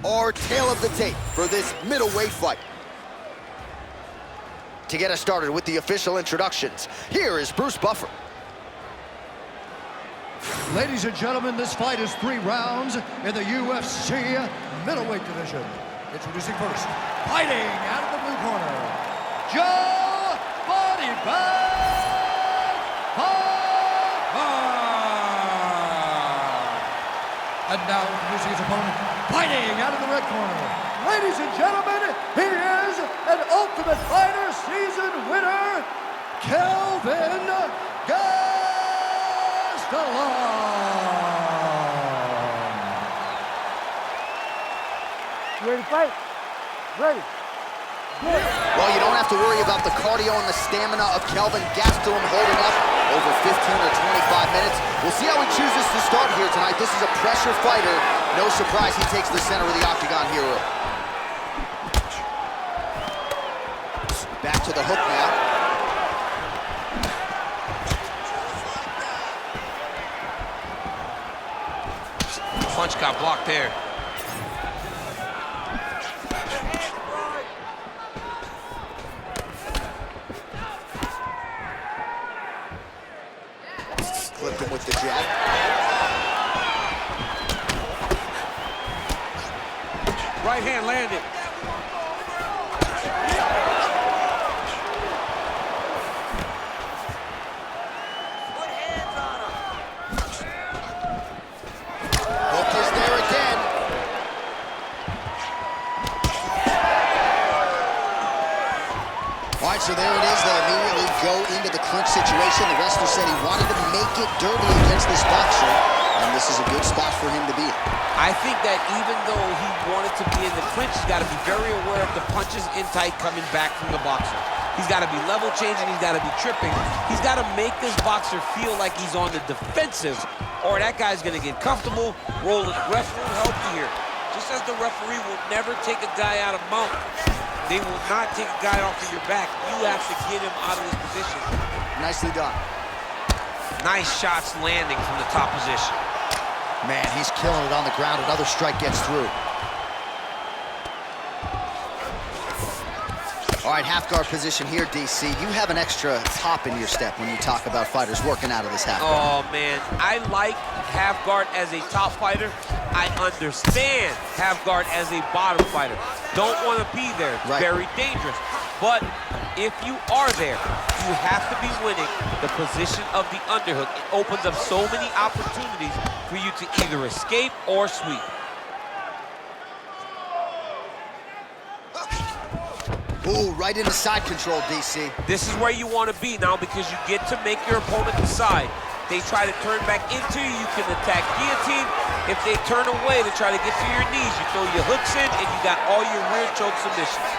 our tale of the tape for this middleweight fight. To get us started with the official introductions, here is Bruce Buffer. Ladies and gentlemen, this fight is 3 rounds in the UFC middleweight division. Introducing first, fighting out of the blue corner, Joe Bodybag Pyfer. And now introducing his opponent, fighting out of the red corner. Ladies and gentlemen, he is an Ultimate Fighter season winner, Kelvin Gastelum. You ready to fight? Ready. Good. Well, you don't have to worry about the cardio and the stamina of Kelvin Gastelum holding up over 15 or 25 minutes. We'll see how he chooses to start here tonight. This is a pressure fighter. No surprise he takes the center of the octagon here. Back to the hook now. Punch got blocked there. Clipped him with the jab. Right hand landed. Put hands on him. Hook is there again. All right, so there it is. They immediately go into the clinch situation. The wrestler said he wanted to make it dirty against this boxer, and this is a good spot for him to be in. I think that even though he wanted to be in the clinch, he's got to be very aware of the punches in tight coming back from the boxer. He's got to be level changing, he's got to be tripping. He's got to make this boxer feel like he's on the defensive, or that guy's going to get comfortable, rolling. Ref will help you here. Just as the referee will never take a guy out of mount, they will not take a guy off of your back. You have to get him out of this position. Nicely done. Nice shots landing from the top position. Man, he's killing it on the ground. Another strike gets through. All right, half guard position here, DC. You have an extra hop in your step when you talk about fighters working out of this half guard. Oh, man. I like half guard as a top fighter. I understand half guard as a bottom fighter. Don't want to be there. It's very dangerous. But if you are there, you have to be winning the position of the underhook. It opens up so many opportunities for you to either escape or sweep. Ooh, right into side control, DC. This is where you want to be now because you get to make your opponent decide. They try to turn back into you, you can attack guillotine. If they turn away to try to get to your knees, you throw your hooks in and you got all your rear choke submissions.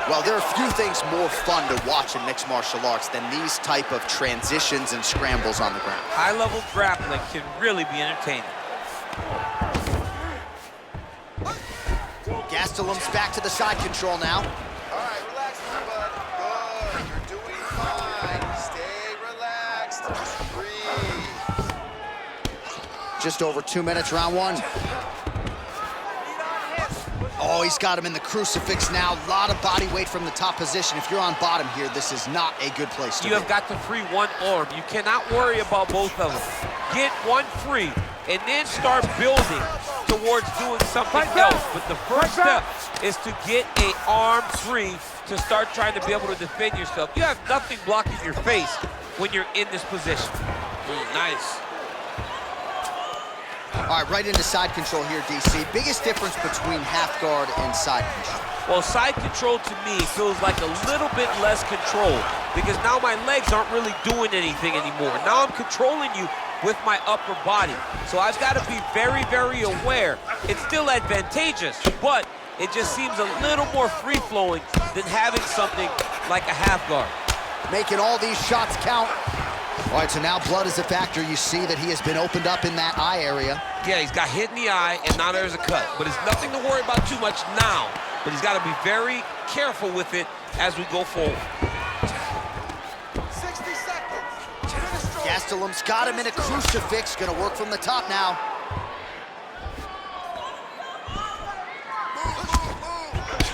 Well, there are few things more fun to watch in mixed martial arts than these type of transitions and scrambles on the ground. High-level grappling can really be entertaining. Gastelum's back to the side control now. All right, relax, everybody. Good, you're doing fine. Stay relaxed. Breathe. Just over 2 minutes, round 1. Oh, he's got him in the crucifix now. A lot of body weight from the top position. If you're on bottom here, this is not a good place to be. You have got to free one arm. You cannot worry about both of them. Get one free, and then start building towards doing something else. But the first step is to get an arm free to start trying to be able to defend yourself. You have nothing blocking your face when you're in this position. Ooh, nice. All right, right into side control here, DC. Biggest difference between half guard and side control? Well, side control to me feels like a little bit less control because now my legs aren't really doing anything anymore. Now I'm controlling you with my upper body. So I've got to be very, very aware. It's still advantageous, but it just seems a little more free-flowing than having something like a half guard. Making all these shots count. All right, so now blood is a factor. You see that he has been opened up in that eye area. Yeah, he's got hit in the eye, and now there's a cut. But it's nothing to worry about too much now. But he's got to be very careful with it as we go forward. 60 seconds. Gastelum's got him in a crucifix. Gonna work from the top now.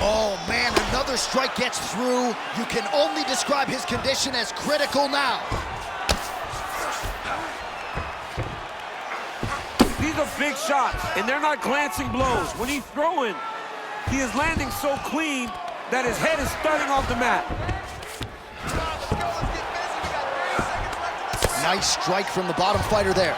Oh man, another strike gets through. You can only describe his condition as critical now. These are big shots, and they're not glancing blows. When he's throwing, he is landing so clean that his head is starting off the mat. Nice strike from the bottom fighter there.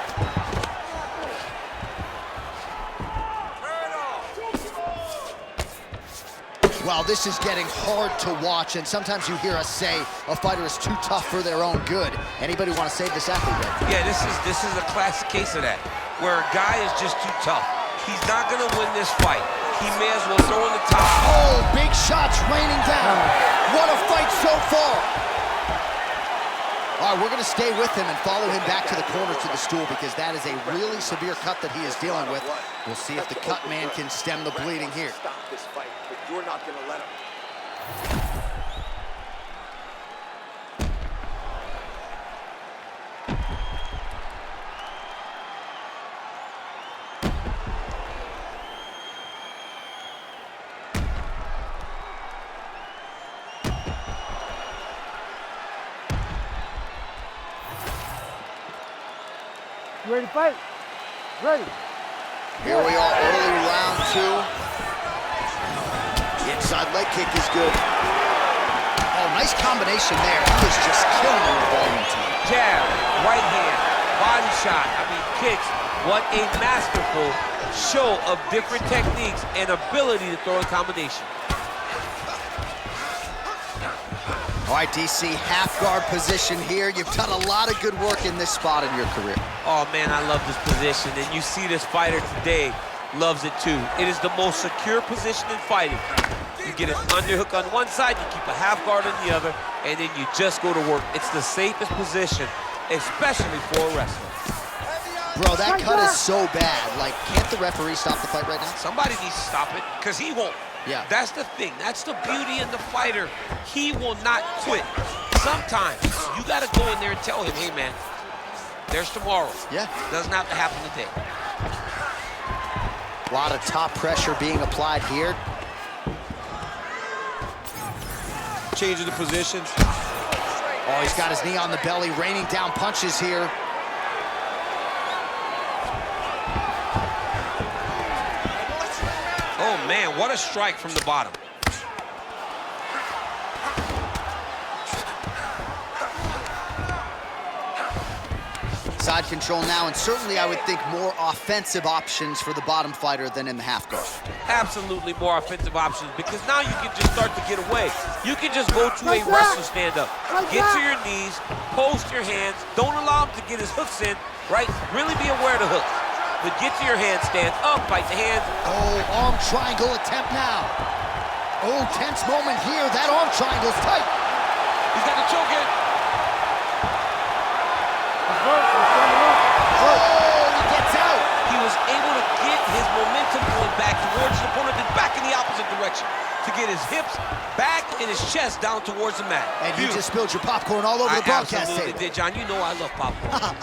Well, this is getting hard to watch, and sometimes you hear us say a fighter is too tough for their own good. Anybody want to save this athlete, right? Yeah, this is a classic case of that, where a guy is just too tough. He's not gonna win this fight. He may as well throw in the towel. Oh, big shots raining down. What a fight so far. All right, we're gonna stay with him and follow him back to the corner to the stool because that is a really severe cut that he is dealing with. We'll see if the cut man can stem the bleeding here. Stop this fight, but you're not gonna let him. You ready to fight? Ready. Here we are, early round 2. Inside leg kick is good. Oh, nice combination there. He was just killing the volume team. Jab, right hand, body shot, kicks. What a masterful show of different techniques and ability to throw in combination. All right, DC, half guard position here. You've done a lot of good work in this spot in your career. Oh man, I love this position, and you see this fighter today loves it too. It is the most secure position in fighting. You get an underhook on one side, you keep a half guard on the other, and then you just go to work. It's the safest position, especially for a wrestler. Bro, that cut is so bad. Like, can't the referee stop the fight right now? Somebody needs to stop it, because he won't. Yeah. That's the thing. That's the beauty in the fighter. He will not quit. Sometimes you got to go in there and tell him, hey, man, there's tomorrow. Yeah. Doesn't have to happen today. A lot of top pressure being applied here. Changing the positions. Oh, he's got his knee on the belly, raining down punches here. Oh, man, what a strike from the bottom. Side control now, and certainly I would think more offensive options for the bottom fighter than in the half guard. Absolutely more offensive options, because now you can just start to get away. You can just go to a wrestler stand-up. Get to your knees, post your hands, don't allow him to get his hooks in, right? Really be aware of the hooks. But get to your handstand, up, bite the hands. Oh, arm triangle attempt now. Oh, tense moment here. That arm triangle's tight. He's got the choke in. Oh, he gets out. He was able to get his momentum going back towards his opponent and back in the opposite direction to get his hips back and his chest down towards the mat. And you just spilled your popcorn all over the broadcast absolutely table. did, John. You know I love popcorn.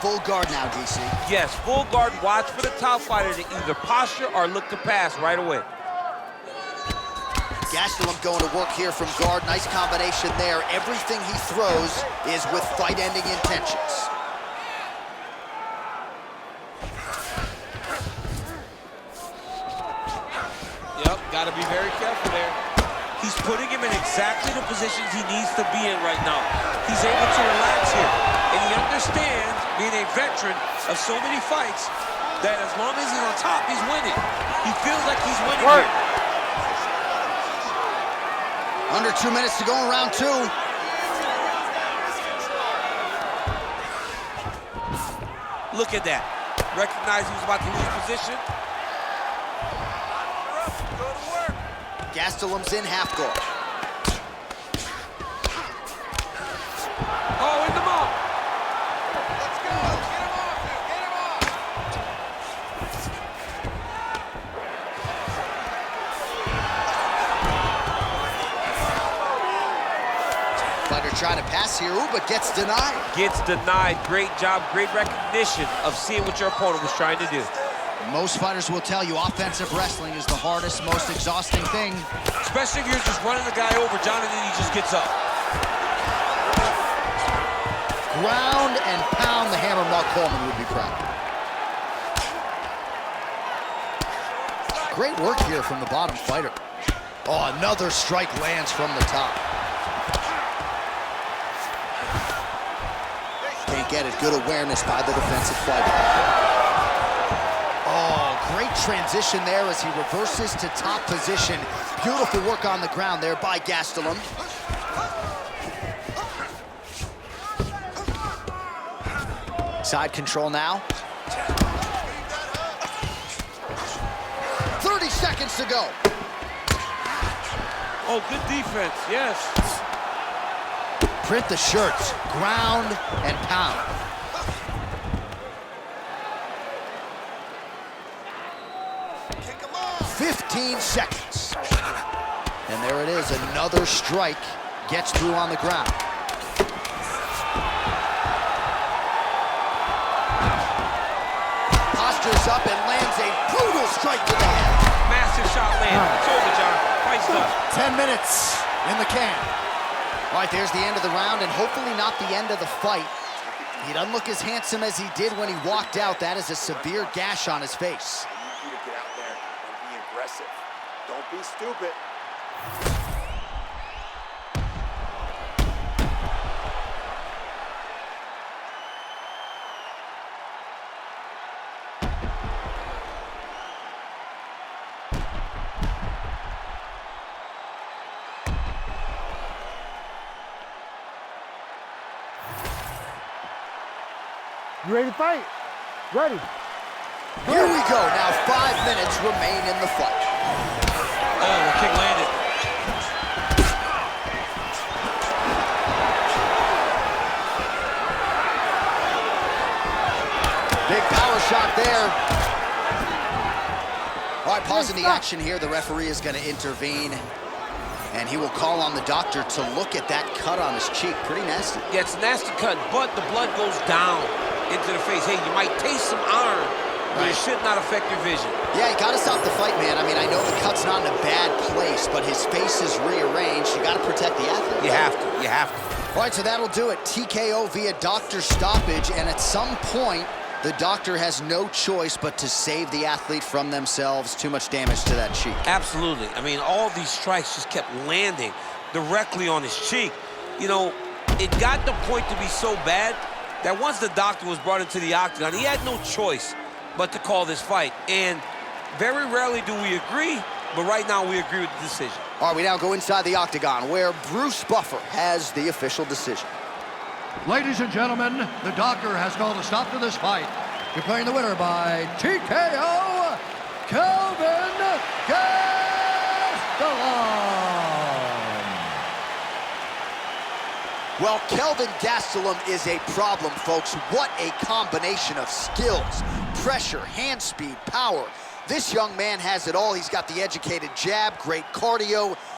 Full guard now, DC. Yes, full guard. Watch for the top fighter to either posture or look to pass right away. Gastelum going to work here from guard. Nice combination there. Everything he throws is with fight-ending intentions. Yep, got to be very careful there. He's putting him in exactly the positions he needs to be in right now. He's able to relax here, and he understands, being a veteran of so many fights, that as long as he's on top, he's winning. He feels like he's winning here. Under 2 minutes to go in round 2. Look at that. Recognize he was about to lose position. Gastelum's in half guard. Oh, in the mouth. Let's go. Get him off, dude. Get him off. Fighter trying to pass here, ooh, but gets denied. Gets denied. Great job, great recognition of seeing what your opponent was trying to do. Most fighters will tell you offensive wrestling is the hardest, most exhausting thing. Especially if you're just running the guy over, John, and then he just gets up. Ground and pound, the hammer Mark Coleman would be proud. Great work here from the bottom fighter. Oh, another strike lands from the top. Can't get it. Good awareness by the defensive fighter. Oh, great transition there as he reverses to top position. Beautiful work on the ground there by Gastelum. Side control now. 30 seconds to go. Oh, good defense, yes. Print the shirts, ground and pound. Kick him off. 15 seconds. And there it is, another strike gets through on the ground. Postures up and lands a brutal strike to the head. Massive shot land. It's over, John. Fight's done. 10 minutes in the can. All right, there's the end of the round, and hopefully not the end of the fight. He doesn't look as handsome as he did when he walked out. That is a severe gash on his face. I need you to get out there and be aggressive. Don't be stupid. You ready to fight? Ready. Here we go. Now 5 minutes remain in the fight. Oh, the kick landed. Big power shot there. All right, pausing the action here. The referee is going to intervene, and he will call on the doctor to look at that cut on his cheek. Pretty nasty. Yeah, it's a nasty cut, but the blood goes down into the face. Hey, you might taste some iron, but it should not affect your vision. Yeah, he got to stop the fight, man. I mean, I know the cut's not in a bad place, but his face is rearranged. You got to protect the athlete. You have to. You have to. All right, so that'll do it. TKO via doctor stoppage, and at some point, the doctor has no choice but to save the athlete from themselves. Too much damage to that cheek. Absolutely. I mean, all these strikes just kept landing directly on his cheek. You know, it got the point to be so bad that once the doctor was brought into the octagon, he had no choice but to call this fight. And very rarely do we agree, but right now we agree with the decision. All right, we now go inside the octagon where Bruce Buffer has the official decision. Ladies and gentlemen, the doctor has called a stop to this fight, declaring the winner by TKO, Kelvin Gastelum. Well, Kelvin Gastelum is a problem, folks. What a combination of skills, pressure, hand speed, power. This young man has it all. He's got the educated jab, great cardio,